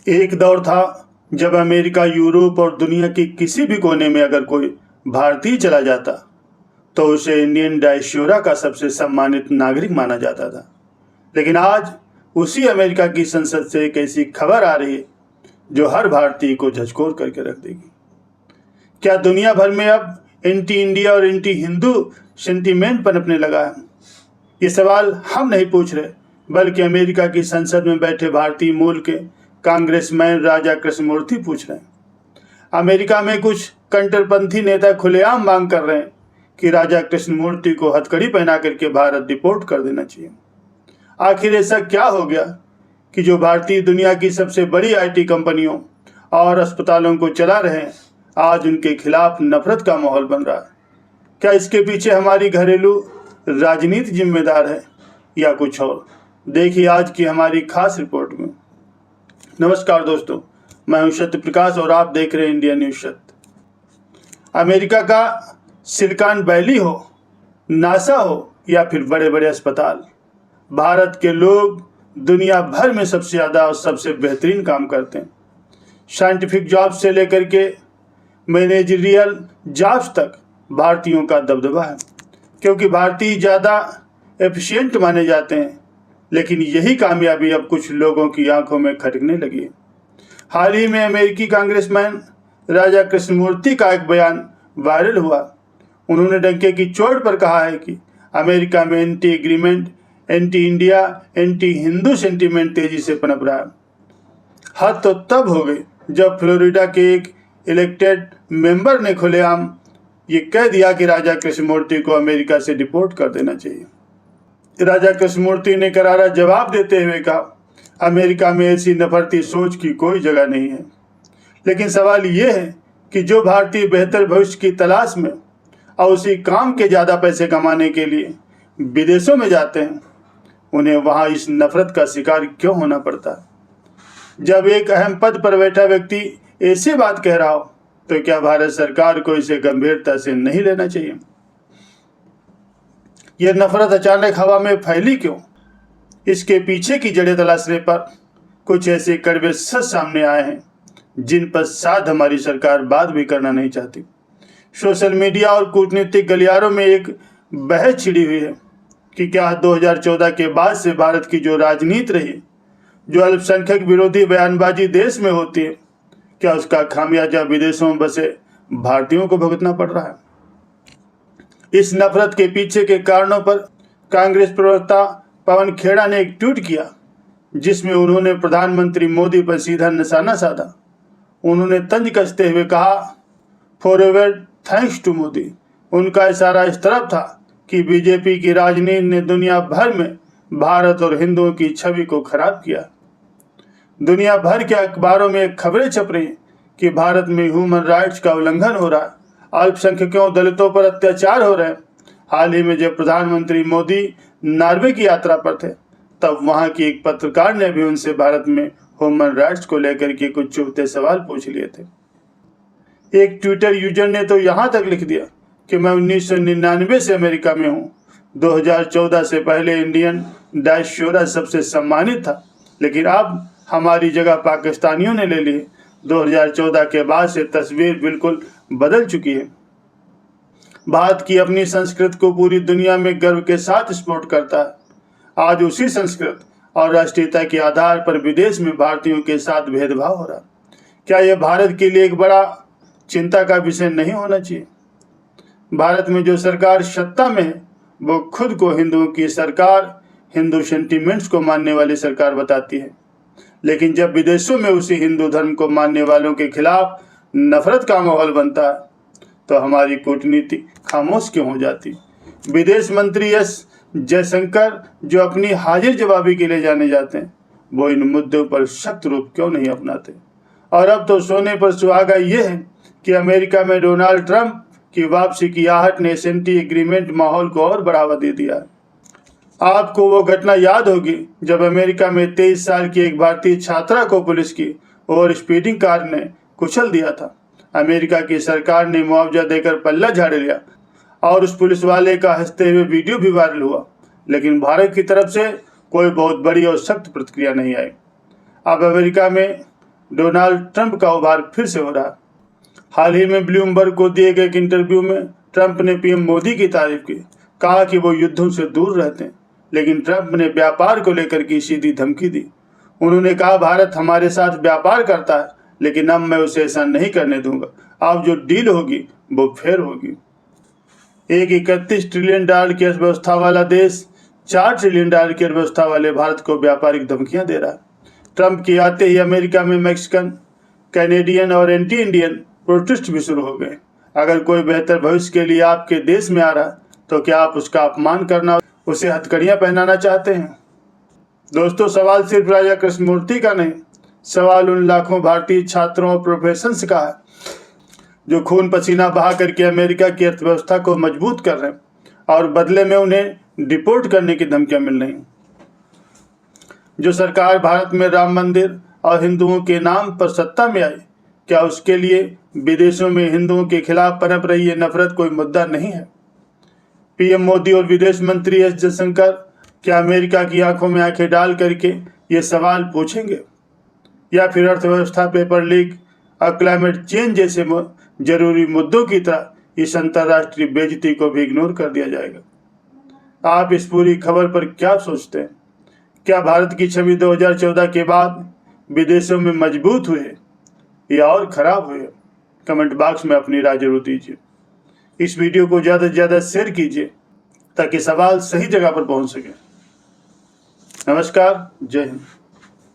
एक दौर था जब अमेरिका, यूरोप और दुनिया के किसी भी कोने में अगर कोई भारतीय चला जाता तो उसे इंडियन डायस्पोरा का सबसे सम्मानित नागरिक माना जाता था। लेकिन आज उसी अमेरिका की संसद से एक ऐसी खबर आ रही है जो हर भारतीय को झकझोर करके रख देगी। क्या दुनिया भर में अब एंटी इंडिया और एंटी हिंदू सेंटीमेंट पनपने लगा है? ये सवाल हम नहीं पूछ रहे, बल्कि अमेरिका की संसद में बैठे भारतीय मूल के कांग्रेसमैन राजा कृष्णमूर्ति पूछ रहे हैं। अमेरिका में कुछ कट्टरपंथी नेता खुलेआम मांग कर रहे हैं कि राजा कृष्णमूर्ति को हथकड़ी पहना करके भारत डिपोर्ट कर देना चाहिए। आखिर ऐसा क्या हो गया कि जो भारतीय दुनिया की सबसे बड़ी आईटी कंपनियों और अस्पतालों को चला रहे हैं, आज उनके खिलाफ नफरत का माहौल बन रहा है? क्या इसके पीछे हमारी घरेलू राजनीति जिम्मेदार है या कुछ और? देखिए आज की हमारी खास रिपोर्ट में। नमस्कार दोस्तों, मैं हूं सत्य प्रकाश और आप देख रहे हैं इंडिया न्यूज सत्य। अमेरिका का सिलिकॉन वैली हो, नासा हो या फिर बड़े बड़े अस्पताल, भारत के लोग दुनिया भर में सबसे ज़्यादा और सबसे बेहतरीन काम करते हैं। साइंटिफिक जॉब्स से लेकर के मैनेजरियल जॉब्स तक भारतीयों का दबदबा है, क्योंकि भारतीय ज़्यादा एफिशिएंट माने जाते हैं। लेकिन यही कामयाबी अब कुछ लोगों की आंखों में खटकने लगी है। हाल ही में अमेरिकी कांग्रेसमैन राजा कृष्णमूर्ति का एक बयान वायरल हुआ। उन्होंने डंके की चोट पर कहा है कि अमेरिका में anti agreement, anti India, anti Hindu sentiment तेजी से पनप रहा है। हद तो तब हो गई जब फ्लोरिडा के एक इलेक्टेड मेंबर ने खुलेआम ये कह दिया कि राजा कृष्णमूर्ति को अमेरिका से डिपोर्ट कर देना चाहिए। राजा कृष्णमूर्ति ने करारा जवाब देते हुए कहा, अमेरिका में ऐसी नफरती सोच की कोई जगह नहीं है। लेकिन सवाल ये है कि जो भारतीय बेहतर भविष्य की तलाश में और उसी काम के ज़्यादा पैसे कमाने के लिए विदेशों में जाते हैं, उन्हें वहाँ इस नफरत का शिकार क्यों होना पड़ता है? जब एक अहम पद पर बैठा व्यक्ति ऐसी बात कह रहा हो तो क्या भारत सरकार को इसे गंभीरता से नहीं लेना चाहिए? यह नफरत अचानक हवा में फैली क्यों? इसके पीछे की जड़ें तलाशने पर कुछ ऐसे कड़वे सच सामने आए हैं जिन पर शायद हमारी सरकार बात भी करना नहीं चाहती। सोशल मीडिया और कूटनीतिक गलियारों में एक बहस छिड़ी हुई है कि क्या 2014 के बाद से भारत की जो राजनीति रही, जो अल्पसंख्यक विरोधी बयानबाजी देश में होती है, क्या उसका खामियाजा विदेशों में बसे भारतीयों को भुगतना पड़ रहा है? इस नफरत के पीछे के कारणों पर कांग्रेस प्रवक्ता पवन खेड़ा ने एक ट्वीट किया जिसमें उन्होंने प्रधानमंत्री मोदी पर सीधा निशाना साधा। उन्होंने तंज कसते हुए कहा, फॉरएवर थैंक्स टू मोदी। उनका इशारा इस तरफ था कि बीजेपी की राजनीति ने दुनिया भर में भारत और हिंदुओं की छवि को खराब किया। दुनिया भर के अखबारों में खबरें छप रही कि भारत में ह्यूमन राइट्स का उल्लंघन हो रहा है, अल्पसंख्यकों दलितों पर अत्याचार हो रहे हैं। हाल ही में जब प्रधानमंत्री मोदी नॉर्वे की यात्रा पर थे, तब वहां की एक पत्रकार ने भी उनसे भारत में ह्यूमन राइट्स को लेकर के कुछ चुभते सवाल पूछ लिए थे। एक ट्विटर यूजर ने तो यहाँ तक लिख दिया कि मैं 1999 से अमेरिका में हूँ। 2014 से पहले इंडियन डायस्पोरा सबसे सम्मानित था, लेकिन अब हमारी जगह पाकिस्तानियों ने ले ली है। 2014 के बाद से तस्वीर बिल्कुल बदल चुकी है। भारत की अपनी संस्कृति को पूरी दुनिया में गर्व के साथ सपोर्ट करता है। आज उसी संस्कृति और राष्ट्रीयता के आधार पर विदेश में भारतीयों के साथ भेदभाव हो रहा है। क्या यह भारत के लिए एक बड़ा चिंता का विषय नहीं होना चाहिए? भारत में जो सरकार सत्ता में है वो खुद को हिंदुओं की सरकार, हिंदू सेंटीमेंट्स को मानने वाली सरकार बताती है, लेकिन जब विदेशों में उसी हिंदू धर्म को मानने वालों के खिलाफ नफरत का माहौल बनता है तो हमारी कूटनीति खामोश क्यों हो जाती? विदेश मंत्री एस जयशंकर, जो अपनी हाजिर जवाबी के लिए जाने जाते हैं, वो इन मुद्दों पर सख्त रूप क्यों नहीं अपनाते? और अब तो सोने पर सुहागा ये है कि अमेरिका में डोनाल्ड ट्रंप की वापसी की आहट ने एंटी एग्रीमेंट माहौल को और बढ़ावा दे दिया है। आपको वो घटना याद होगी जब अमेरिका में 23 साल की एक भारतीय छात्रा को पुलिस की ओवर स्पीडिंग कार ने कुचल दिया था। अमेरिका की सरकार ने मुआवजा देकर पल्ला झाड़ लिया और उस पुलिस वाले का हंसते हुए वीडियो भी वायरल हुआ, लेकिन भारत की तरफ से कोई बहुत बड़ी और सख्त प्रतिक्रिया नहीं आई। अब अमेरिका में डोनाल्ड ट्रंप का उभार फिर से हो रहा है। हाल ही में ब्लूमबर्ग को दिए गए एक इंटरव्यू में ट्रंप ने पीएम मोदी की तारीफ की, कहा कि वो युद्धों से दूर रहते हैं, लेकिन ट्रंप ने व्यापार को लेकर की सीधी धमकी दी। उन्होंने कहा, भारत हमारे साथ व्यापार करता है, लेकिन अब मैं उसे ऐसा नहीं करने दूंगा। अब जो डील होगी वो फेयर होगी। एक 31 ट्रिलियन डॉलर की अर्थव्यवस्था वाला देश 4 ट्रिलियन डॉलर की अर्थव्यवस्था वाले भारत को व्यापारिक धमकियां दे रहा है। ट्रंप के आते ही अमेरिका में मैक्सिकन, कैनेडियन और एंटी इंडियन प्रोटेस्ट भी शुरू हो गए। अगर कोई बेहतर भविष्य के लिए आपके देश में आ रहा है तो क्या आप उसका अपमान करना, उसे हथकड़ियां पहनाना चाहते हैं? दोस्तों, सवाल सिर्फ राजा कृष्णमूर्ति का नहीं, सवाल उन लाखों भारतीय छात्रों और प्रोफेशनल्स का है जो खून पसीना बहा करके अमेरिका की अर्थव्यवस्था को मजबूत कर रहे हैं और बदले में उन्हें डिपोर्ट करने की धमकियां मिल रही हैं। जो सरकार भारत में राम मंदिर और हिंदुओं के नाम पर सत्ता में आई, क्या उसके लिए विदेशों में हिंदुओं के खिलाफ पनप रही ये नफरत कोई मुद्दा नहीं है? पीएम मोदी और विदेश मंत्री एस जयशंकर क्या अमेरिका की आंखों में आंखें डाल करके ये सवाल पूछेंगे, या फिर अर्थव्यवस्था, पेपर लीक और क्लाइमेट चेंज जैसे जरूरी मुद्दों की तरह इस अंतर्राष्ट्रीय बेइज्जती को भी इग्नोर कर दिया जाएगा? आप इस पूरी खबर पर क्या सोचते हैं? क्या भारत की छवि 2014 के बाद विदेशों में मजबूत हुए या और खराब हुए? कमेंट बॉक्स में अपनी राय जरूर दीजिए। इस वीडियो को ज़्यादा से ज़्यादा शेयर कीजिए ताकि सवाल सही जगह पर पहुंच सके। नमस्कार, जय हिंद।